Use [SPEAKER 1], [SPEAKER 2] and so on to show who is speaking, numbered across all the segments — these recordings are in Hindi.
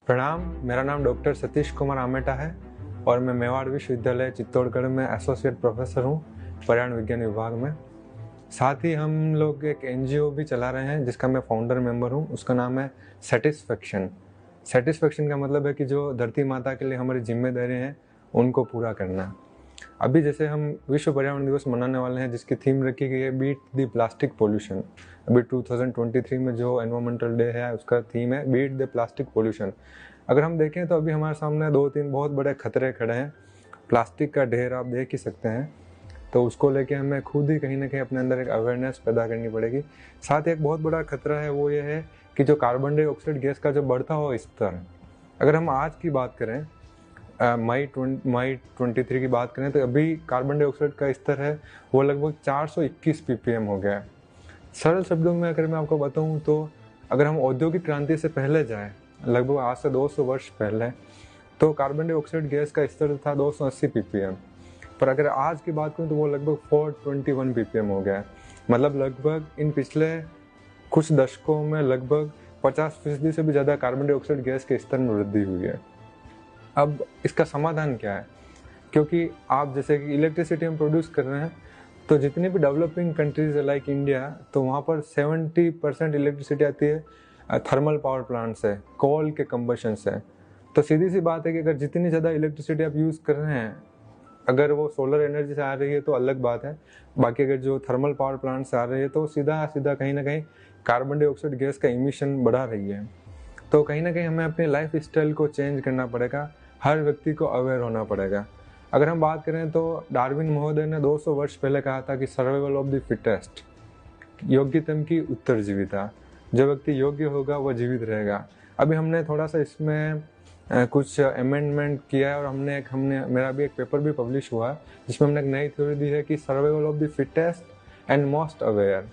[SPEAKER 1] प्रणाम। मेरा नाम डॉक्टर सतीश कुमार आमेटा है और मैं मेवाड़ विश्वविद्यालय चित्तौड़गढ़ में एसोसिएट प्रोफेसर हूँ पर्यावरण विज्ञान विभाग में। साथ ही हम लोग एक एनजीओ भी चला रहे हैं जिसका मैं फाउंडर मेंबर हूँ। उसका नाम है सेटिस्फेक्शन। सेटिस्फेक्शन का मतलब है कि जो धरती माता के लिए हमारी जिम्मेदारी हैं उनको पूरा करना। अभी जैसे हम विश्व पर्यावरण दिवस मनाने वाले हैं जिसकी थीम रखी गई है बीट द प्लास्टिक पोल्यूशन। अभी 2023 में जो एनवायरमेंटल डे है उसका थीम है बीट द प्लास्टिक पोल्यूशन। अगर हम देखें तो अभी हमारे सामने 2-3 बहुत बड़े खतरे खड़े हैं। प्लास्टिक का ढेर आप देख ही सकते हैं, तो उसको लेके हमें खुद ही कहीं ना कहीं अपने अंदर एक अवेयरनेस पैदा करनी पड़ेगी। साथ ही एक बहुत बड़ा खतरा है वो ये है कि जो कार्बन डाइऑक्साइड गैस का जो बढ़ता हुआ स्तर, अगर हम आज की बात करें मई 23 की बात करें तो अभी कार्बन डाइऑक्साइड का स्तर है वो लगभग 421 ppm हो गया है। सरल शब्दों में अगर मैं आपको बताऊं तो अगर हम औद्योगिक क्रांति से पहले जाएं, लगभग आज से 200 वर्ष पहले, तो कार्बन डाइऑक्साइड गैस का स्तर था 280 ppm, पर अगर आज की बात करूं तो वो लगभग 421 ppm हो गया है। मतलब लगभग इन पिछले कुछ दशकों में लगभग 50% से भी ज़्यादा कार्बन डाइऑक्साइड गैस के स्तर में वृद्धि हुई है। अब इसका समाधान क्या है? क्योंकि आप जैसे कि इलेक्ट्रिसिटी हम प्रोड्यूस कर रहे हैं, तो जितनी भी डेवलपिंग कंट्रीज है लाइक इंडिया, तो वहाँ पर 70% इलेक्ट्रिसिटी आती है थर्मल पावर प्लांट से, कोल के कंबशन से। तो सीधी सी बात है कि अगर जितनी ज़्यादा इलेक्ट्रिसिटी आप यूज़ कर रहे हैं, अगर वो सोलर एनर्जी से आ रही है तो अलग बात है, बाकी अगर जो थर्मल पावर प्लांट से आ रही है तो सीधा सीधा कहीं ना कहीं कार्बन डाइऑक्साइड गैस का इमिशन बढ़ा रही है। तो कहीं ना कहीं हमें अपने लाइफ स्टाइल को चेंज करना पड़ेगा, हर व्यक्ति को अवेयर होना पड़ेगा। अगर हम बात करें तो डार्विन महोदय ने 200 वर्ष पहले कहा था कि सर्वाइवल ऑफ द फिटेस्ट, योग्यतम की उत्तरजीविता। जो व्यक्ति योग्य होगा वो जीवित रहेगा। अभी हमने थोड़ा सा इसमें कुछ अमेंडमेंट किया है और हमने मेरा भी एक पेपर भी पब्लिश हुआ है जिसमें हमने एक नई थ्योरी दी है कि survival of the fittest and most aware.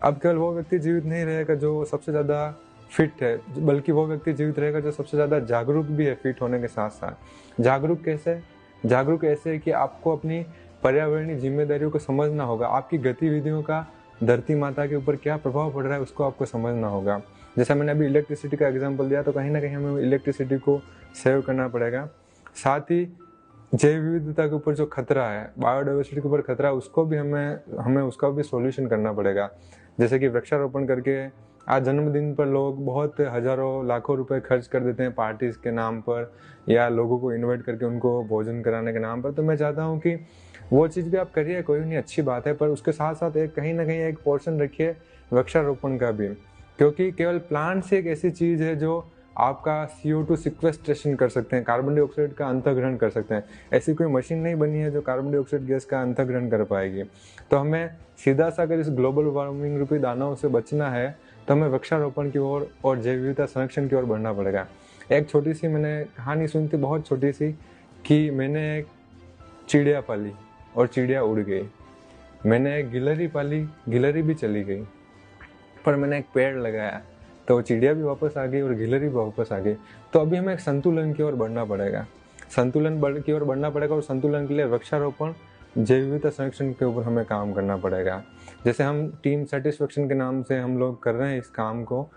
[SPEAKER 1] अब केवल वो व्यक्ति जीवित नहीं रहेगा जो सबसे ज़्यादा फिट है, बल्कि वो व्यक्ति जीवित रहेगा जो सबसे ज़्यादा जागरूक भी है फिट होने के साथ साथ। जागरूक कैसे? जागरूक ऐसे है कि आपको अपनी पर्यावरणीय जिम्मेदारियों को समझना होगा, आपकी गतिविधियों का धरती माता के ऊपर क्या प्रभाव पड़ रहा है उसको आपको समझना होगा। जैसा मैंने अभी इलेक्ट्रिसिटी का एग्जाम्पल दिया, तो कहीं ना कहीं हमें इलेक्ट्रिसिटी को सेव करना पड़ेगा। साथ ही जैव विविधता के ऊपर जो खतरा है, बायोडाइवर्सिटी के ऊपर खतरा है, उसको भी हमें उसका भी सॉल्यूशन करना पड़ेगा। जैसे कि वृक्षारोपण करके आज जन्मदिन पर लोग बहुत हजारों लाखों रुपए खर्च कर देते हैं पार्टीज के नाम पर या लोगों को इनवाइट करके उनको भोजन कराने के नाम पर। तो मैं चाहता हूँ कि वो चीज़ भी आप करिए, कोई नहीं, अच्छी बात है, पर उसके साथ साथ एक कहीं ना कहीं एक पोर्शन रखिए वृक्षारोपण का भी। क्योंकि केवल प्लांट से एक ऐसी चीज़ है जो आपका CO2 सिक्वेस्ट्रेशन कर सकते हैं, कार्बन डाइऑक्साइड का अंतर्ग्रहण कर सकते हैं। ऐसी कोई मशीन नहीं बनी है जो कार्बन डाइऑक्साइड गैस का अंतर्ग्रहण कर पाएगी। तो हमें सीधा सा अगर इस ग्लोबल वार्मिंग रूपी दानव से बचना है तो हमें वृक्षारोपण की ओर और जैव विविधता संरक्षण की ओर बढ़ना पड़ेगा। एक छोटी सी मैंने कहानी सुनी थी, बहुत छोटी सी, कि मैंने एक चिड़िया पाली और चिड़िया उड़ गई। मैंने एक गिलहरी पाली, गिलहरी भी चली गई। पर मैंने एक पेड़ लगाया तो चिड़िया भी वापस आ गई और गिलहरी भी वापस आ गई। तो अभी हमें एक संतुलन की ओर बढ़ना पड़ेगा, की ओर बढ़ना पड़ेगा। और संतुलन के लिए वृक्षारोपण, जैव विविधता संरक्षण के ऊपर हमें काम करना पड़ेगा। जैसे हम टीम सेटिस्फेक्शन के नाम से हम लोग कर रहे हैं इस काम को,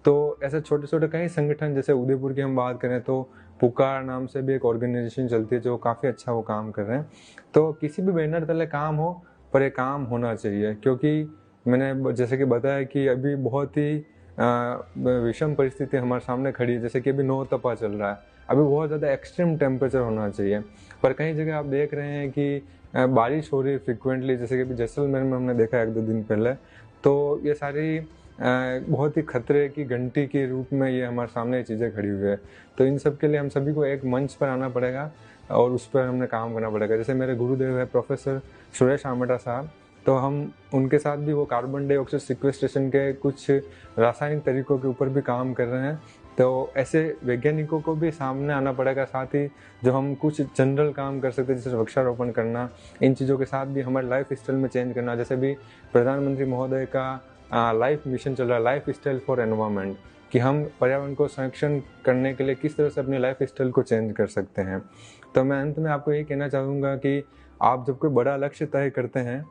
[SPEAKER 1] तो ऐसे छोटे छोटे कई संगठन, जैसे उदयपुर की हम बात करें तो पुकार नाम से भी एक ऑर्गेनाइजेशन चलती है जो काफ़ी अच्छा वो काम कर रहे हैं। तो किसी भी बैनर तले काम हो, पर ये काम होना चाहिए। क्योंकि मैंने जैसे कि बताया कि अभी बहुत ही विषम परिस्थिति हमारे सामने खड़ी है। जैसे कि अभी नौ तपा चल रहा है, अभी बहुत ज़्यादा एक्सट्रीम टेम्परेचर होना चाहिए, पर कई जगह आप देख रहे हैं कि बारिश हो रही है फ्रिक्वेंटली। जैसे कि अभी जैसलमेर में हमने देखा 1-2 दिन पहले। तो ये सारी बहुत ही खतरे की घंटी के रूप में ये हमारे सामने चीज़ें खड़ी हुई है। तो इन सब के लिए हम सभी को एक मंच पर आना पड़ेगा और उस पर हमने काम करना पड़ेगा। जैसे मेरे गुरुदेव है प्रोफेसर सुरेश आमेटा साहब, तो हम उनके साथ भी वो कार्बन डाइऑक्साइड सिक्वेस्ट्रेशन के कुछ रासायनिक तरीकों के ऊपर भी काम कर रहे हैं। तो ऐसे वैज्ञानिकों को भी सामने आना पड़ेगा। साथ ही जो हम कुछ जनरल काम कर सकते हैं जैसे वृक्षारोपण करना, इन चीज़ों के साथ भी हमारे लाइफ स्टाइल में चेंज करना। जैसे भी प्रधानमंत्री महोदय का लाइफ मिशन चल रहा है, लाइफ स्टाइल फॉर एनवायरनमेंट, कि हम पर्यावरण को संरक्षण करने के लिए किस तरह से अपनी लाइफ स्टाइल को चेंज कर सकते हैं। तो मैं अंत में आपको ये कहना चाहूँगा कि आप जब कोई बड़ा लक्ष्य तय करते हैं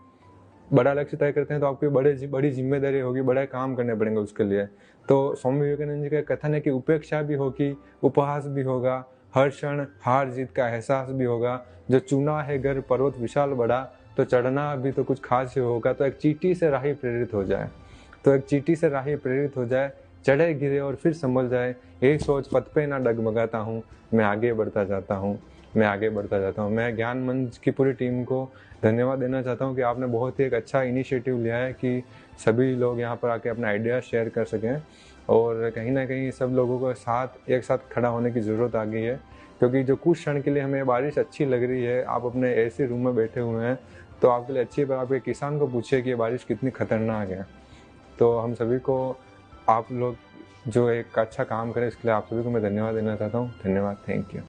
[SPEAKER 1] बड़ा लक्ष्य तय करते हैं तो आपकी बड़ी जिम्मेदारी होगी, बड़े काम करने पड़ेंगे उसके लिए। तो स्वामी विवेकानंद जी का कथन है कि उपेक्षा भी होगी, उपहास भी होगा, हर क्षण हार जीत का एहसास भी होगा। जो चुना है घर पर्वत विशाल बड़ा, तो चढ़ना भी तो कुछ खास ही होगा। तो एक चींटी से राही प्रेरित हो जाए, चढ़े गिरे और फिर संभल जाए। यही सोच पथ पे ना डगमगाता हूँ, मैं आगे बढ़ता जाता हूँ। मैं ज्ञान मंच की पूरी टीम को धन्यवाद देना चाहता हूँ कि आपने बहुत ही एक अच्छा इनिशिएटिव लिया है कि सभी लोग यहाँ पर आके अपना आइडिया शेयर कर सकें। और कहीं ना कहीं सब लोगों को एक साथ खड़ा होने की ज़रूरत आ गई है, क्योंकि जो कुछ क्षण के लिए हमें बारिश अच्छी लग रही है, आप अपने ऐसे रूम में बैठे हुए हैं, तो आपके लिए अच्छी है, पर आप एक किसान को पूछिए कि ये बारिश कितनी खतरनाक है। तो हम सभी को, आप लोग जो एक अच्छा काम करें, इसके लिए आप सभी को मैं धन्यवाद देना चाहता हूँ। धन्यवाद, थैंक यू।